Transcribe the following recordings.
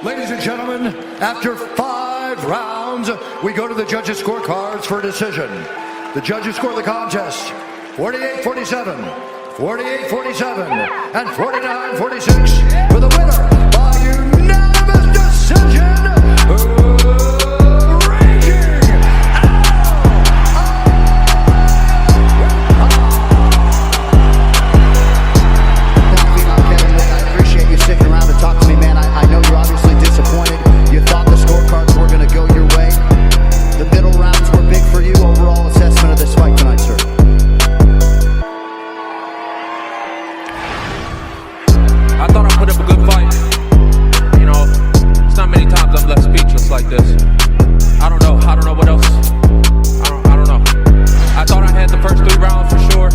Ladies and gentlemen, after 5 rounds, we go to the judges' scorecards for a decision. The judges score the contest 48-47, 48-47, and 49-46 for the winner by unanimous decision. Like this. I don't know what else. I don't know. I thought I had the first 3 rounds for sure.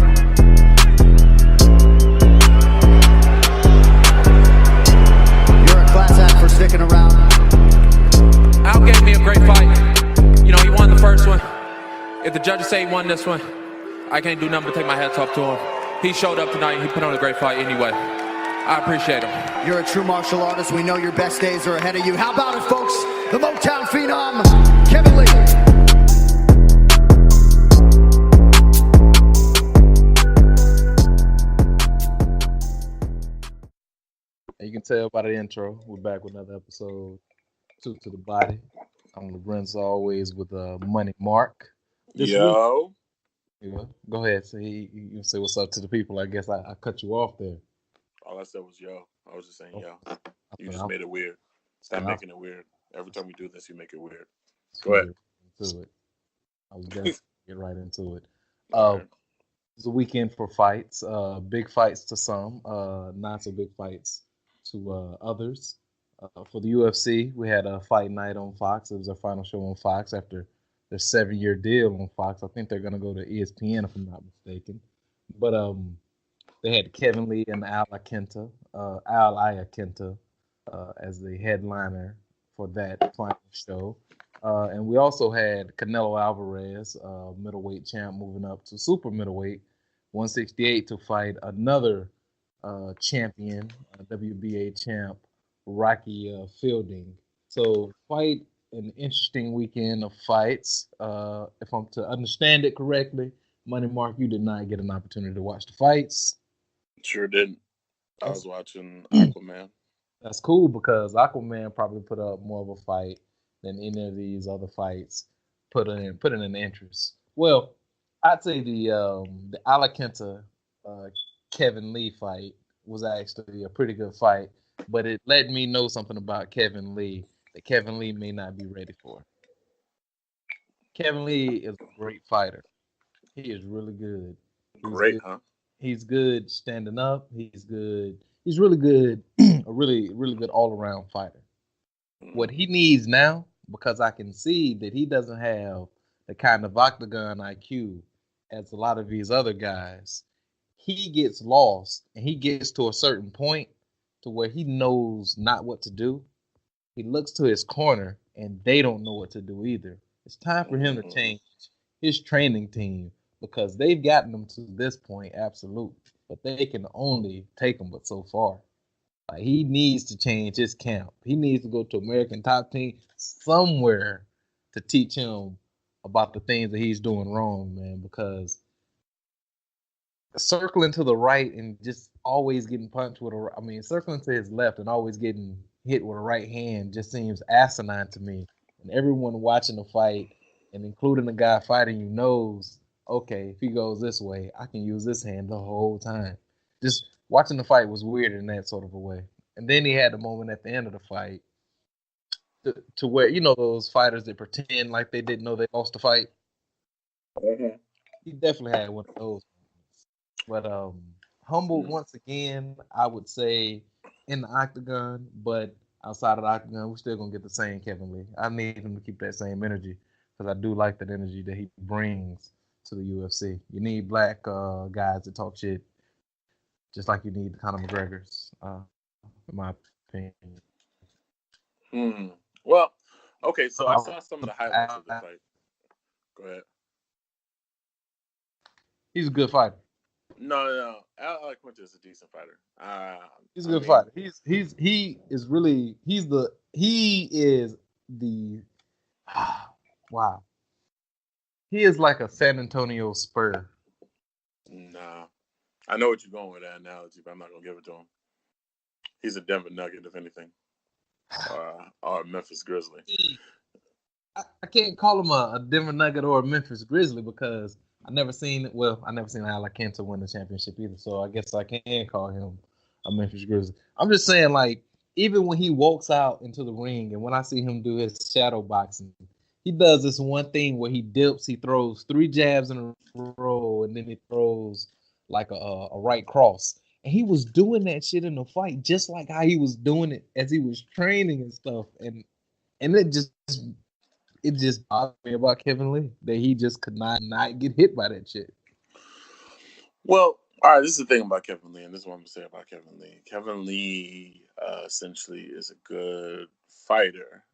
You're a class act for sticking around. Al gave me a great fight. You know, he won the first one. If the judges say he won this one, I can't do nothing but take my hats off to him. He showed up tonight. He put on a great fight anyway. I appreciate him. You're a true martial artist. We know your best days are ahead of you. How about it, folks? The Motown phenom, Kevin Lee. You can tell by the intro, we're back with another episode, Two to the Body. I'm LeBrent's always with Money Mark. Yo. Go ahead. So you say what's up to the people. I guess I cut you off there. All I said was yo. I was just saying yo. You just made it weird. Stop making it weird. Every time we do this, you make it weird. Go ahead. Into it. I was going to get right into it. It's a weekend for fights. Big fights to some, not so big fights to others. For the UFC, we had a fight night on Fox. It was our final show on Fox after their 7-year deal on Fox. I think they're going to go to ESPN if I'm not mistaken. But they had Kevin Lee and Al Iaquinta as the headliner for that final show. And we also had Canelo Alvarez, middleweight champ, moving up to super middleweight, 168, to fight another champion, WBA champ, Rocky Fielding. So quite an interesting weekend of fights. If I'm to understand it correctly, Money Mark, you did not get an opportunity to watch the fights. Sure didn't. I was watching Aquaman. That's cool because Aquaman probably put up more of a fight than any of these other fights put in an interest. Well, I'd say the Iaquinta Kevin Lee fight was actually a pretty good fight, but it let me know something about Kevin Lee that Kevin Lee may not be ready for. Kevin Lee is a great fighter. He is really good. Huh? He's good standing up. He's good. He's really good. A really, really good all-around fighter. What he needs now, because I can see that he doesn't have the kind of octagon IQ as a lot of these other guys, he gets lost and he gets to a certain point to where he knows not what to do. He looks to his corner and they don't know what to do either. It's time for him to change his training team because they've gotten him to this point, absolutely, but they can only take him but so far. Like, he needs to change his camp. He needs to go to American Top Team somewhere to teach him about the things that he's doing wrong, man, because circling to the right and just always getting punched with circling to his left and always getting hit with a right hand just seems asinine to me. And everyone watching the fight, and including the guy fighting you, knows, okay, if he goes this way, I can use this hand the whole time. Just watching the fight was weird in that sort of a way. And then he had a moment at the end of the fight to where, you know, those fighters that pretend like they didn't know they lost the fight. Mm-hmm. He definitely had one of those moments. But humbled once again, I would say, in the octagon. But outside of the octagon, we're still going to get the same Kevin Lee. I need him to keep that same energy because I do like that energy that he brings to the UFC. You need black guys that talk shit just like you need the Conor McGregors, in my opinion. Well, okay, so I saw some of the highlights of the fight. Go ahead. He's a good fighter. No. Al Iaquinta is a decent fighter. He's a good fighter. He's the he is the wow. He is like a San Antonio Spur. Nah. I know what you're going with that analogy, but I'm not gonna give it to him. He's a Denver Nugget, if anything, or a Memphis Grizzly. I can't call him a Denver Nugget or a Memphis Grizzly because I never seen Iaquinta win the championship either. So I guess I can call him a Memphis Grizzly. I'm just saying, like, even when he walks out into the ring and when I see him do his shadow boxing, he does this one thing where he dips, he throws 3 jabs in a row, and then he throws like a right cross. And he was doing that shit in the fight, just like how he was doing it as he was training and stuff. And it just bothered me about Kevin Lee that he just could not get hit by that shit. Well, all right, this is the thing about Kevin Lee, and this is what I'm going to say about Kevin Lee. Kevin Lee essentially is a good fighter,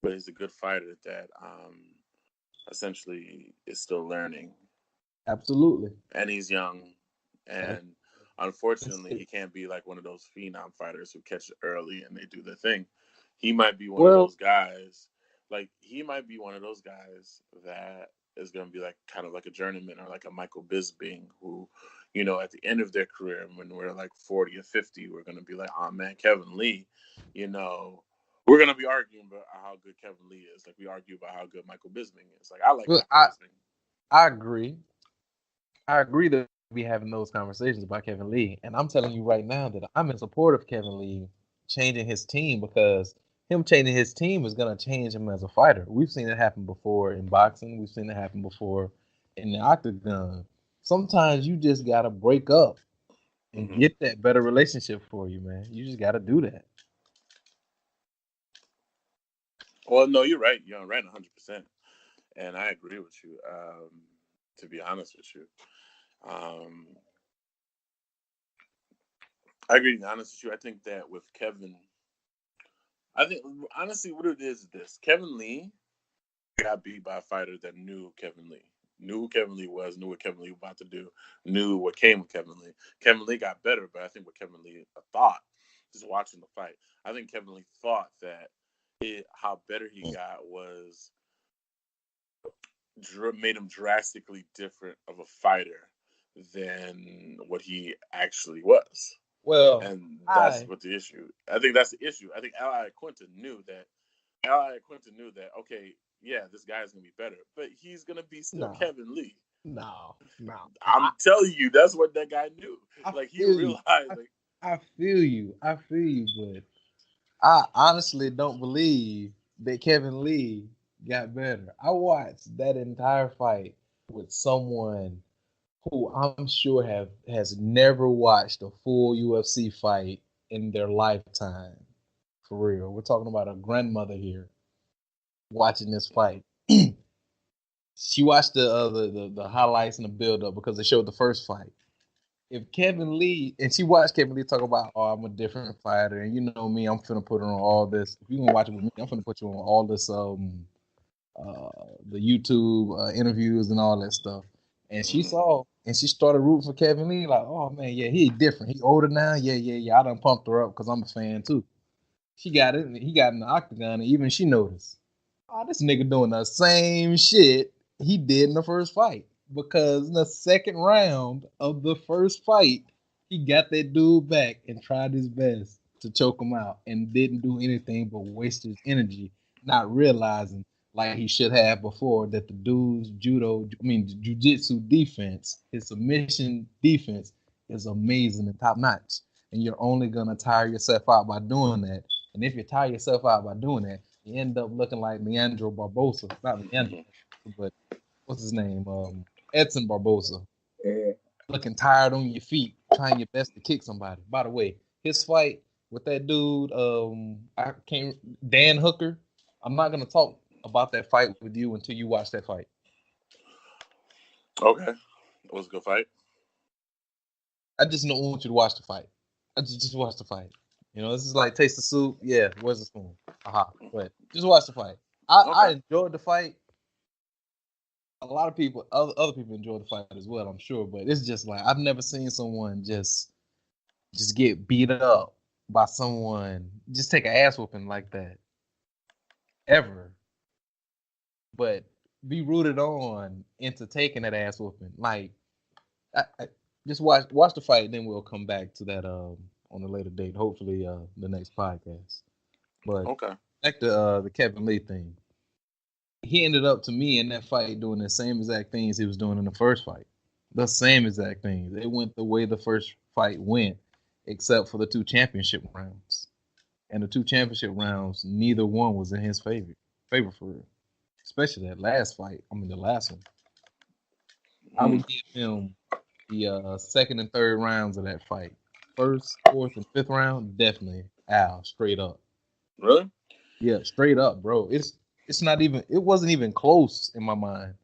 but he's a good fighter that essentially is still learning. Absolutely. And he's young. And unfortunately, he can't be like one of those phenom fighters who catch it early and they do their thing. He might be one of those guys. Like, he might be one of those guys that is going to be like kind of like a journeyman or like a Michael Bisping who, you know, at the end of their career, when we're like 40 or 50, we're going to be like, oh, man, Kevin Lee, you know, we're going to be arguing about how good Kevin Lee is. Like, we argue about how good Michael Bisping is. Like, I like Michael Bisping. I agree. I agree that we having those conversations about Kevin Lee. And I'm telling you right now that I'm in support of Kevin Lee changing his team because him changing his team is going to change him as a fighter. We've seen it happen before in boxing. We've seen it happen before in the octagon. Sometimes you just got to break up and get that better relationship for you, man. You just got to do that. Well, no, you're right. You're right 100%. And I agree with you, to be honest with you. I agree to be honest with you. I think that with Kevin, honestly what it is this. Kevin Lee got beat by a fighter that knew Kevin Lee. Knew who Kevin Lee was, knew what Kevin Lee was about to do, knew what came with Kevin Lee. Kevin Lee got better, but I think what Kevin Lee thought, just watching the fight, I think Kevin Lee thought that how better he got was made him drastically different of a fighter than what he actually was. Well, and that's what the issue. I think that's the issue. I think Iaquinta knew that. Okay, yeah, this guy's gonna be better, but he's gonna be still Kevin Lee. No. I'm telling you, that's what that guy knew. He realized. I feel you, but I honestly don't believe that Kevin Lee got better. I watched that entire fight with someone who I'm sure has never watched a full UFC fight in their lifetime. For real. We're talking about a grandmother here watching this fight. She watched the highlights and the build-up because they showed the first fight. If Kevin Lee, and she watched Kevin Lee talk about, oh, I'm a different fighter, and you know me, I'm finna put her on all this. If you can watch it with me, I'm finna put you on all this, the YouTube interviews and all that stuff. And she saw, and she started rooting for Kevin Lee, like, oh man, yeah, he different. He older now, yeah. I done pumped her up because I'm a fan too. She got it, and he got in the octagon, and even she noticed, oh, this nigga doing the same shit he did in the first fight. Because in the second round of the first fight, he got that dude back and tried his best to choke him out and didn't do anything but waste his energy, not realizing, like he should have before, that the dude's jiu-jitsu defense, his submission defense is amazing and top-notch. And you're only going to tire yourself out by doing that. And if you tire yourself out by doing that, you end up looking like Leandro Barbosa. Not Leandro, but what's his name? Edson Barbosa. Yeah. Looking tired on your feet, trying your best to kick somebody. By the way, his fight with that dude, Dan Hooker, I'm not going to talk about that fight with you until you watch that fight. Okay. It was a good fight. I just don't want you to watch the fight. I just watch the fight. You know, this is like taste the soup. Yeah, where's the spoon? But just watch the fight. I enjoyed the fight. A lot of people, other people enjoyed the fight as well, I'm sure. But it's just like, I've never seen someone just get beat up by someone, just take an ass whooping like that. ever, but be rooted on into taking that ass whooping. Like, I just watch the fight, then we'll come back to that on a later date. Hopefully, the next podcast. But Okay. back to the Kevin Lee thing. He ended up to me in that fight doing the same exact things he was doing in the first fight. The same exact things. It went the way the first fight went, except for the 2 championship rounds. And the 2 championship rounds, neither one was in his favor for real. Especially that last fight. I mean, the last one. I would give him the second and third rounds of that fight. First, fourth, and fifth round, definitely Al, straight up. Really? Yeah, straight up, bro. It's not even. It wasn't even close in my mind.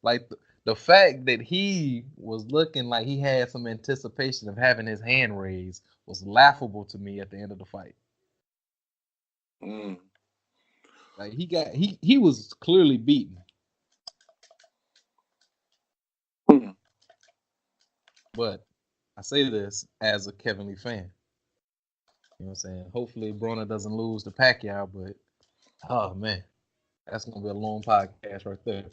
Like the fact that he was looking like he had some anticipation of having his hand raised was laughable to me at the end of the fight. Mm. Like he was clearly beaten. Mm. But I say this as a Kevin Lee fan. You know what I'm saying? Hopefully Broner doesn't lose to Pacquiao, but oh man, that's gonna be a long podcast right there.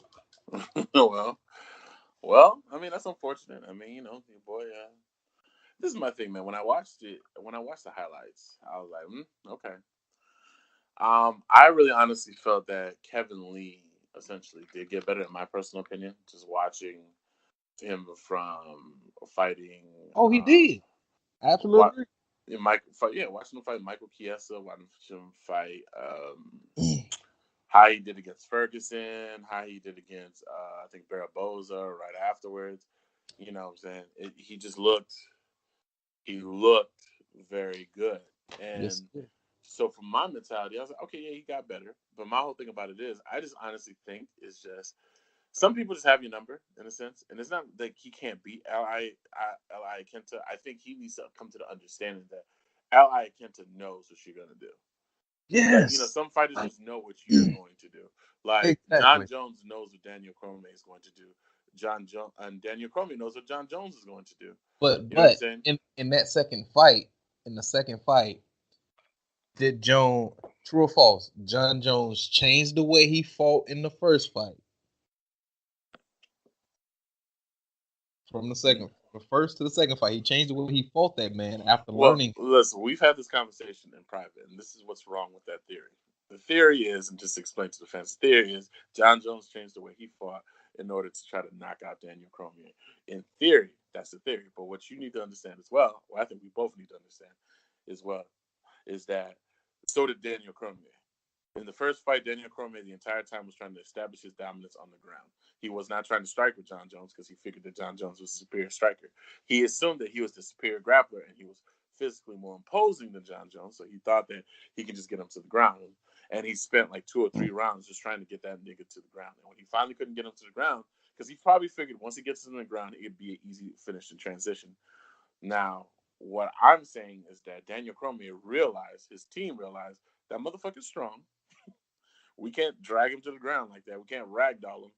well, I mean that's unfortunate. I mean, your boy. This is my thing, man. When I watched the highlights, I was like, okay. I really honestly felt that Kevin Lee essentially did get better, in my personal opinion. Just watching him from fighting. Oh, he did. Absolutely. Watching him fight Michael Chiesa, watching him fight how he did against Ferguson, how he did against I think Barboza right afterwards. You know what I'm saying? He looked very good. And yes. So from my mentality, I was like, okay, yeah, he got better. But my whole thing about it is, I just honestly think it's just some people just have your number in a sense, and it's not that he can't beat Iaquinta. I think he needs to come to the understanding that Iaquinta knows what you're gonna do. Yes. Like, some fighters just know what you're going to do. Like exactly. Jon Jones knows what Daniel Cormier is going to do. Daniel Cormier knows what Jon Jones is going to do. But in that second fight, did true or false, Jon Jones changed the way he fought in the first fight? From the first to the second fight, he changed the way he fought that man after learning. Listen, we've had this conversation in private, and this is what's wrong with that theory. The theory is, and just explain to the fans, the theory is Jon Jones changed the way he fought in order to try to knock out Daniel Cormier. In theory, that's the theory. But what you need to understand as well, I think we both need to understand as well, is that so did Daniel Cormier. In the first fight, Daniel Cormier the entire time was trying to establish his dominance on the ground. He was not trying to strike with Jon Jones because he figured that Jon Jones was a superior striker. He assumed that he was the superior grappler and he was physically more imposing than Jon Jones, so he thought that he could just get him to the ground. And he spent like 2 or 3 rounds just trying to get that nigga to the ground. And when he finally couldn't get him to the ground, because he probably figured once he gets him to the ground, it'd be an easy finish in transition. Now, what I'm saying is that Daniel Cormier his team realized, that motherfucker's strong. We can't drag him to the ground like that. We can't ragdoll him,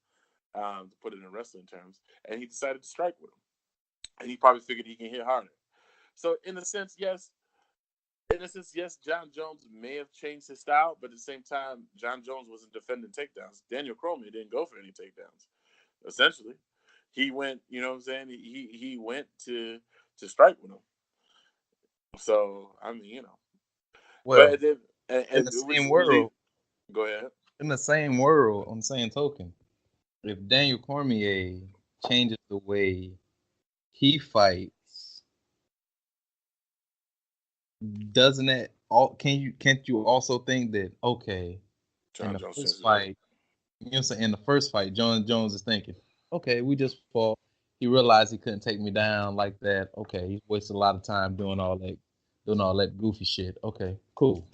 to put it in wrestling terms. And he decided to strike with him. And he probably figured he can hit harder. So in a sense, yes, Jon Jones may have changed his style, but at the same time, Jon Jones wasn't defending takedowns. Daniel Cormier didn't go for any takedowns. Essentially, he went. You know what I'm saying? He went to strike with him. So I mean, Well, but then, in the same world. Go ahead. In the same world, on the same token, if Daniel Cormier changes the way he fights, doesn't that can't you also think that in the first fight, you know what I'm saying, in the first fight, Jon Jones is thinking, okay, we just fought. He realized he couldn't take me down like that. Okay, he wasted a lot of time doing all that goofy shit. Okay, cool.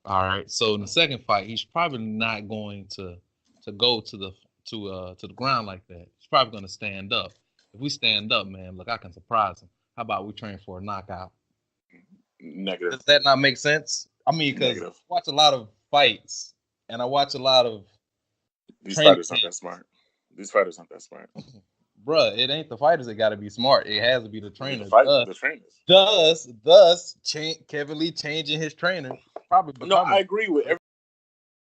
All right. So in the second fight, he's probably not going to go to the ground like that. He's probably going to stand up. If we stand up, man, look, I can surprise him. How about we train for a knockout? Negative. Does that not make sense? I mean, because I watch a lot of fights, and I watch a lot of these fighters aren't that smart. Bruh, it ain't the fighters that got to be smart. It has to be the trainers. The trainers. Thus, Kevin Lee changing his trainer. Probably. No, I agree with